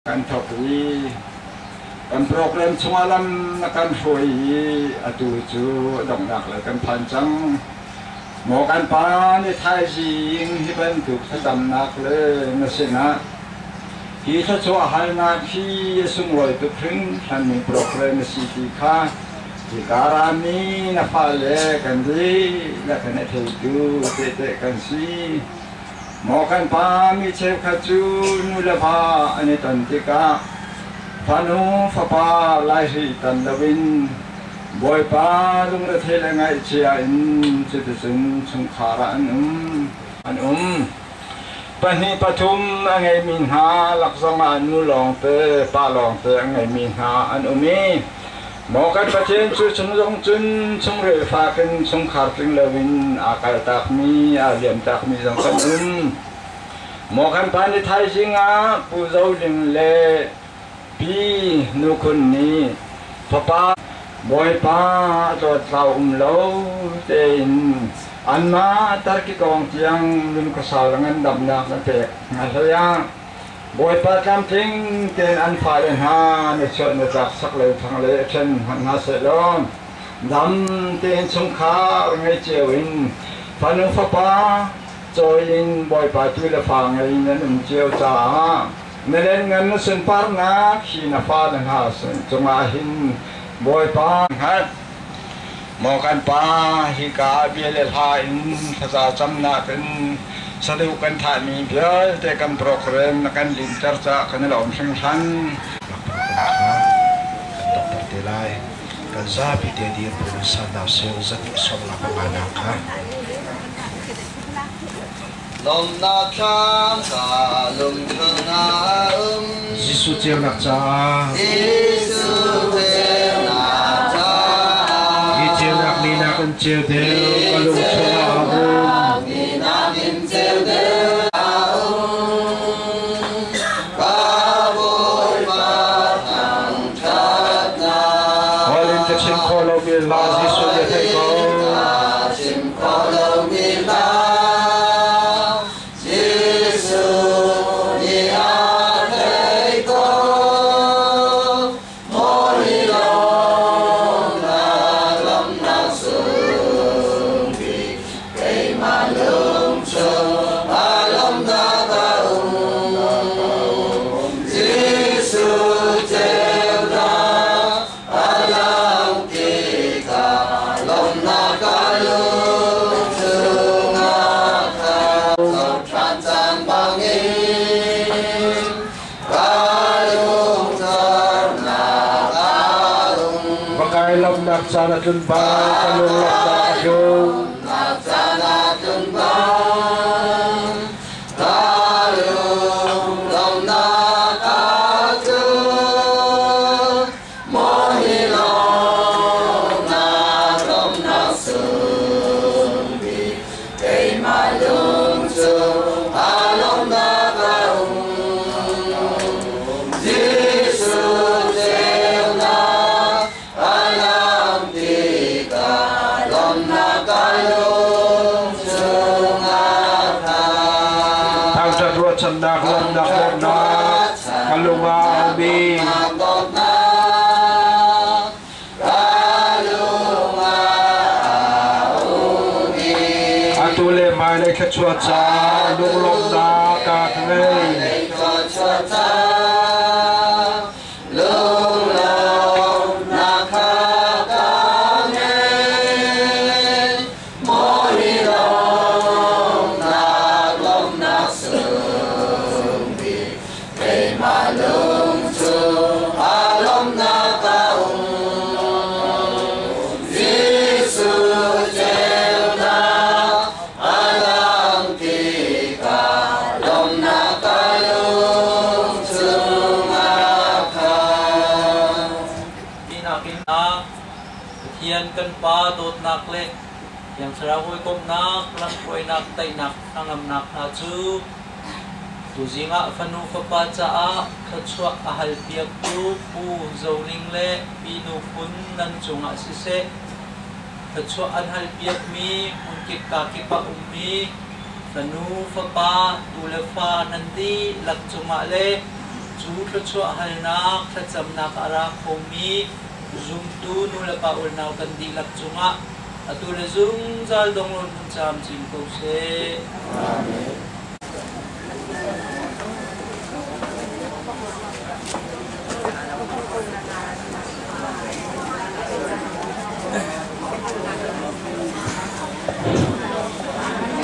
kan thokwi kan program chungalam na kan hroi atu chu dong nak le kan phan chang mo kan pa ni thai jing hi ban tu thadam nak le na sena hi tha chu hal na khi sung loi tu phring than ni program si ti kha ti karami na pha le kan ri la kan thei tu te kan si mo kan pa mi chef kha chu nu la pha ani tan ti ka phanu pha pa lai hi tan da win boy pa lung ra the la ngai chia in chu tu chung khara an pani pathum angai min ha lak zong anu long te pa long te angai min ha an umi mo kan pathen chu chung jong chun chung re fa kan chung khar ting lawin akal tak mi a liam tak mi jong kan mo kan pan ni thai singa pu zo ding le pi nu kun ni papa boy pa to tlau lo ten an ma tar ki kong chiang lun ko sa langan dam na na te ngasaya boy pa kam ting ten an fa len ha ne chot ne jak sak le thang le chen na se lon dam ten chung kha ngai chewin panu fa pa choi in boy pa tu le fa ngai na num cheu cha ne len ngan na sun par na khi na fa na ha sun chunga hin boy pa ha mo kan pa hi ka biele ha in thaza cham na kan sadu kan tha mi bial te kan program na kan lin charcha kan la om sang san kan tok par te lai kan za pi te di pu sa da se za ki som la pa na kha lom na cham sa lum thang na Gisu cheu na cha Gisu cheu na cha Gi cheu na ni na kan cheu de kalung chua ni na nin cheu de ka boy ma thang chat na Holin te sim kholo bi la Gisu de thai ko sim kholo bi la nak sana tun ba kalung lak da jo nak sana tun ba kalung lom na ka chu mo hi lo na lom na su bi kai ma lung chu a lom na ka Sandak landak na kalunga bi atule mai le chuah cha lung lom na ka ngai kan pa dot nak le yang sarawoi kom nak lang koi nak tai nak angam nak na chu tu zinga fanu fa pa cha a khachwa ahal piak tu pu zoling le pinu kun nan chunga si se khachwa anhal piak mi unkit ka ki pa ummi fanu fa pa tu le fa nan di lak chunga le chu chuah halnak thachamnak ara khomi zum tu nu la paul nau kan di lak chunga atule zum zal donglon cham chim ko se amen.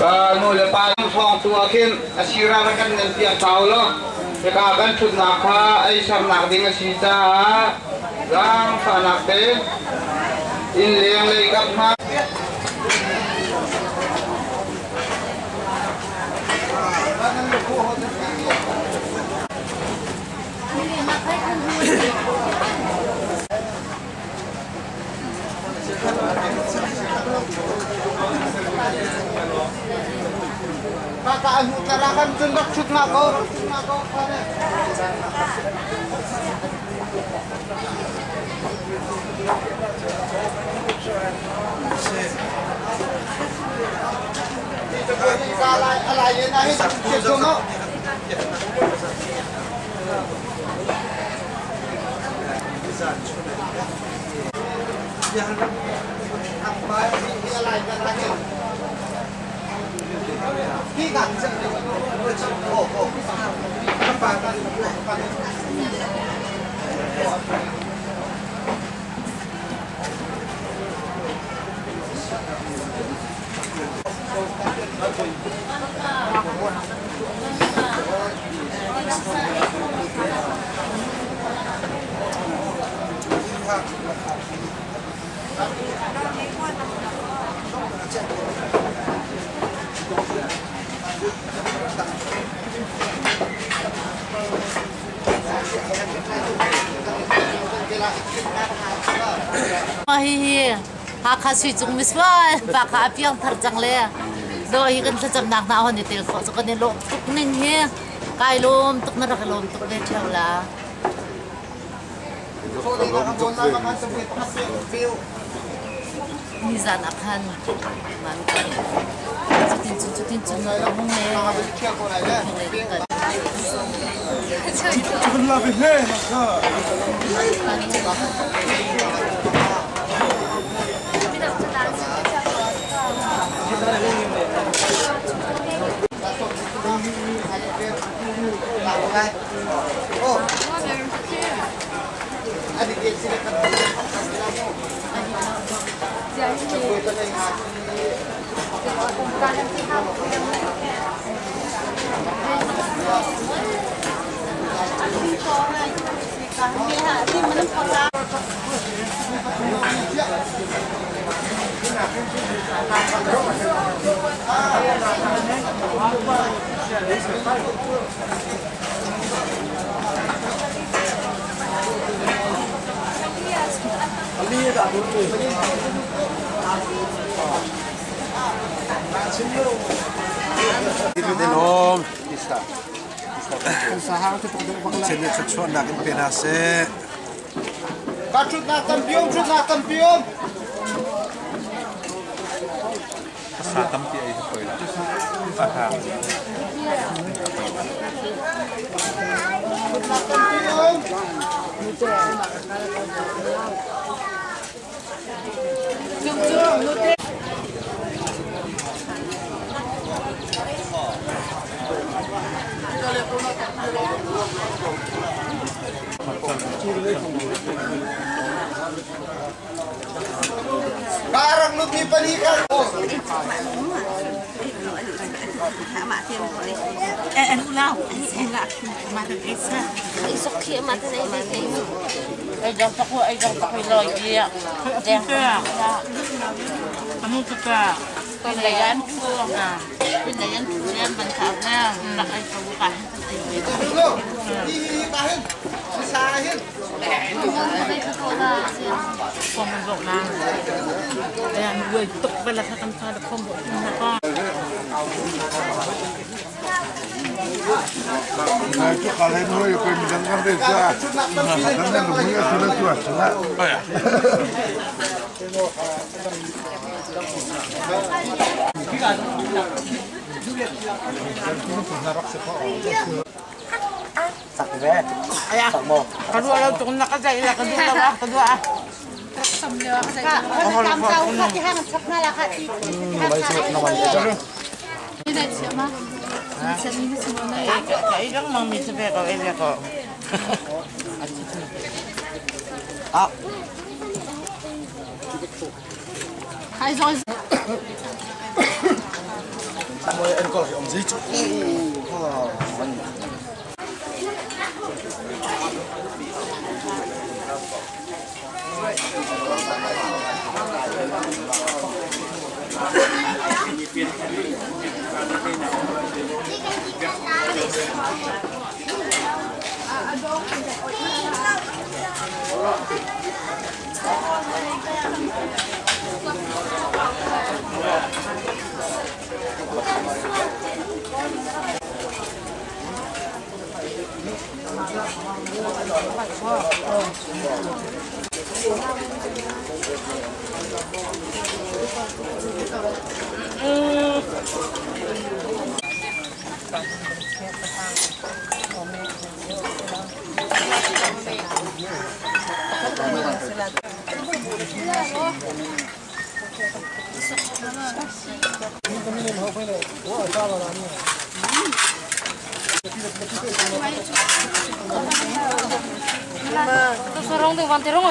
Kalau lepas fong tu akhir asira kan nanti tahu loh. Sekarang tu nak ai sam nak dengan sita, gang sanak te, in leng lei kat ma. Kakak utarakan tundak cut nako. Hi haka sui chung miswa baka apiang tharjang le do hi kan thacham nak na hon tel kho kan lo tuk ning he kai lom tuk na rak lom tuk le thawla ni zan akhan man kan chutin chun na lo hong le Chukla be he na. Oh, adik dia sini kan. Belum bisa. Usaha untuk jadi cucu nak penase. Kacut nak kampion, cut nak kampion. Sa kampi ay sepoy la. Aha. Cut nak kampion. Barang lu dipanikan. ulau enggak mata isa isok kia mata na ini ay gampang ko lagi ya kamu suka pindayan ko pindayan ko yan bantarnya nakay kabukan Dulu, hihipahin, sisahin. Pembentuk nang, yang gue tuk belasan kali pembentuk nang. Nah itu kalau itu ya pemilihan desa, karena dunia sudah tua. Oh ya. Sakbe. Ayah. Sakmo. Kedua lo untuk nak kerja ilah kedua. Sambil kasi tahu hati hang sakna lah hati. Baik sulit naman ito. Ini siapa? Ini semua na. Kailang mami sabi ko ini ko. Ah. Hai rồi. Moi en ko om zi chu. Sorong tu, wanti rong.